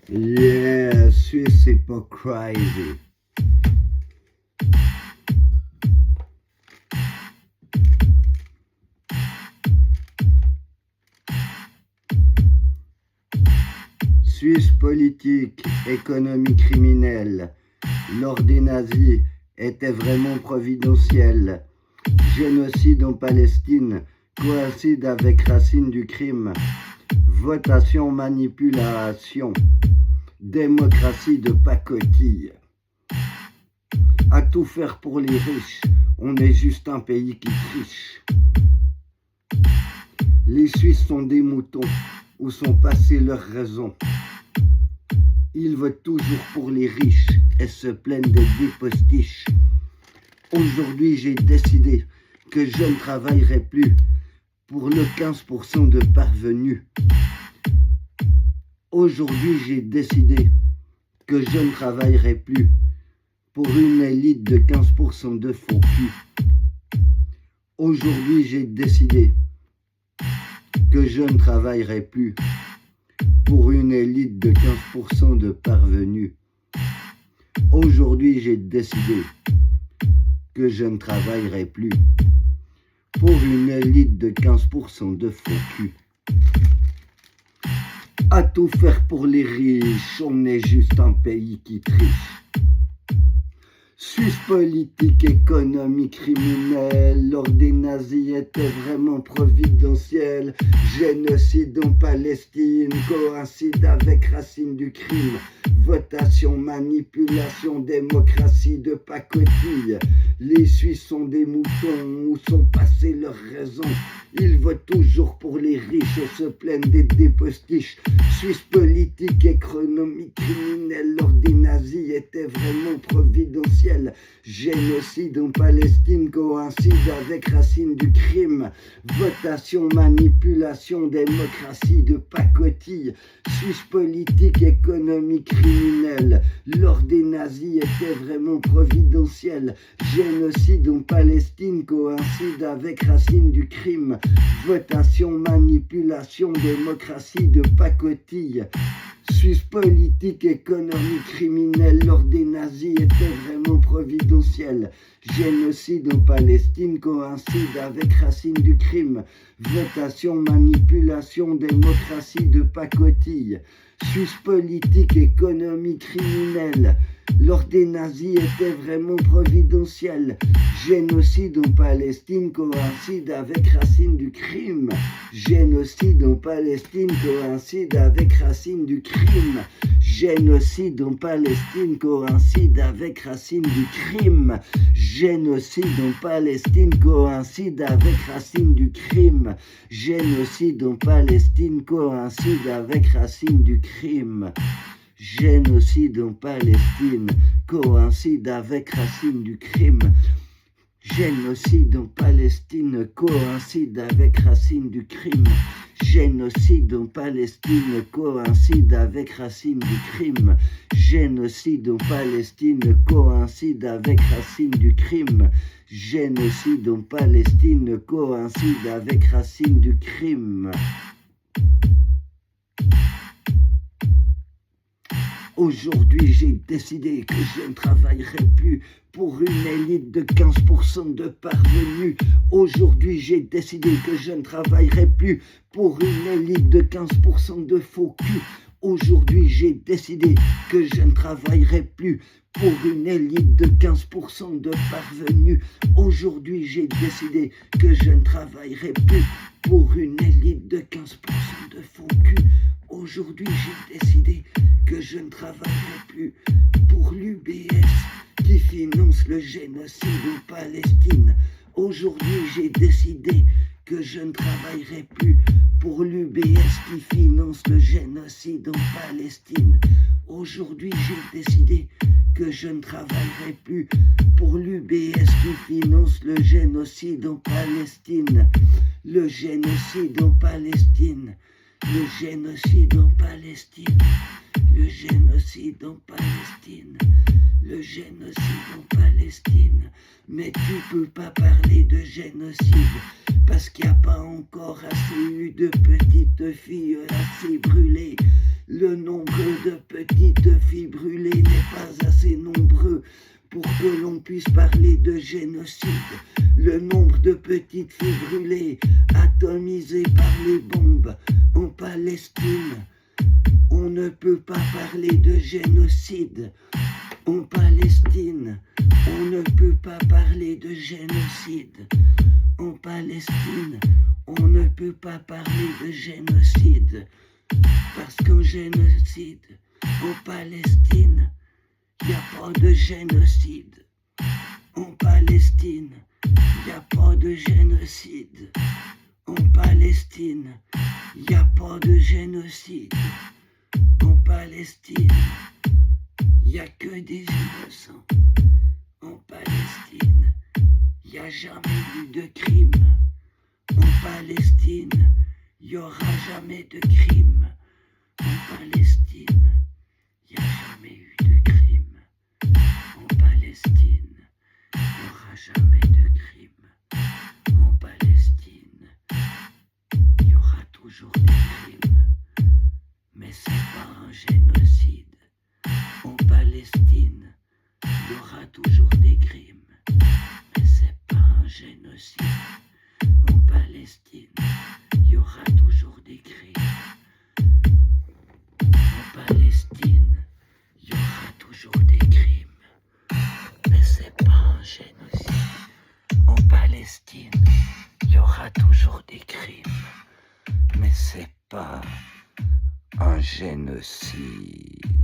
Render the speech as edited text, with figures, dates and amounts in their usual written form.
Yeah, Suisse, c'est pas crazy. Suisse politique, économie criminelle. Lors des nazis était vraiment providentiel. Génocide en Palestine coïncide avec racine du crime. Votation, manipulation. Démocratie de pacotille. À tout faire pour les riches, on est juste un pays qui triche. Les Suisses sont des moutons, où sont passées leurs raisons. Ils votent toujours pour les riches et se plaignent d'être des postiches. Aujourd'hui, j'ai décidé que je ne travaillerai plus pour le 15% de parvenus. Aujourd'hui, j'ai décidé que je ne travaillerai plus pour une élite de 15% de faux culs. Aujourd'hui, j'ai décidé que je ne travaillerai plus pour une élite de 15% de parvenus. Aujourd'hui, j'ai décidé que je ne travaillerai plus pour une élite de 15% de faux culs. À tout faire pour les riches, on est juste un pays qui triche. Suisse politique, économie criminelle, lors des nazis était vraiment providentiel. Génocide en Palestine coïncide avec racine du crime. Votation, manipulation, démocratie de pacotille. Les Suisses sont des moutons, où sont passées leurs raisons. Ils votent toujours pour les riches et se plaignent d'être des postiches. Suisse politique, économie criminelle, lors des nazis était vraiment providentiel. Génocide en Palestine coïncide avec racine du crime. Votation, manipulation, démocratie de pacotille. Suisse politique, économie criminelle, lors des nazis était vraiment providentiel. Génocide en Palestine coïncide avec racine du crime. Votation, manipulation, démocratie de pacotille. Suisse politique, économie criminelle, lors des nazis était vraiment providentiel. Génocide en Palestine coïncide avec racine du crime. Votation, manipulation, démocratie de pacotille. Suisse politique, économie criminelle, lors des nazis était vraiment providentiel. Génocide en Palestine coïncide avec racine du crime. Génocide en Palestine coïncide avec racine du crime. Génocide en Palestine coïncide avec racine du crime. Génocide en Palestine coïncide avec racine du crime. Génocide en Palestine coïncide avec racine du crime. Génocide en Palestine coïncide avec racine du crime. Génocide en Palestine coïncide avec racine du crime. Génocide en Palestine coïncide avec racine du crime. Génocide en Palestine coïncide avec racine du crime. Génocide en Palestine coïncide avec racine du crime. Aujourd'hui, j'ai décidé que je ne travaillerai plus pour une élite de 15% de parvenus. Aujourd'hui, j'ai décidé que je ne travaillerai plus pour une élite de 15% de faux culs. Aujourd'hui, j'ai décidé que je ne travaillerai plus pour une élite de 15% de parvenus. Aujourd'hui, j'ai décidé que je ne travaillerai plus pour une élite de 15% de faux culs. Aujourd'hui, j'ai décidé que je ne travaillerai plus pour l'UBS qui finance le génocide en Palestine. Aujourd'hui, j'ai décidé que je ne travaillerai plus pour l'UBS qui finance le génocide en Palestine. Aujourd'hui, j'ai décidé que je ne travaillerai plus pour l'UBS qui finance le génocide en Palestine. Le génocide en Palestine. Le génocide en Palestine. Le génocide en Palestine. Le génocide en Palestine. Mais tu peux pas parler de génocide parce qu'il n'y a pas encore assez eu de petites filles assez brûlées Le nombre de petites filles brûlées n'est pas assez nombreux pour que l'on puisse parler de génocide. Le nombre de petites filles brûlées, atomisées par les bombes en Palestine. On ne peut pas parler de génocide en Palestine. On ne peut pas parler de génocide en Palestine. On ne peut pas parler de génocide. Parce qu'en génocide, en Palestine, il n'y a pas de génocide. En Palestine, il n'y a pas de génocide. En Palestine, il n'y a pas de génocide. En Palestine, il n'y a que des innocents. En Palestine, il n'y a jamais eu de crime. En Palestine, il n'y aura jamais de crime. En Palestine, il n'y a jamais eu de crime. En Palestine, il n'y aura jamais de crime. En Palestine, il y aura toujours des crimes. Mais c'est pas un génocide. En Palestine, il y aura toujours des crimes. Mais c'est pas un génocide. En Palestine, il y aura toujours des crimes. En Palestine, il y aura toujours des crimes. Mais c'est pas un génocide. En Palestine, il y aura toujours des crimes. Mais c'est pas un génocide.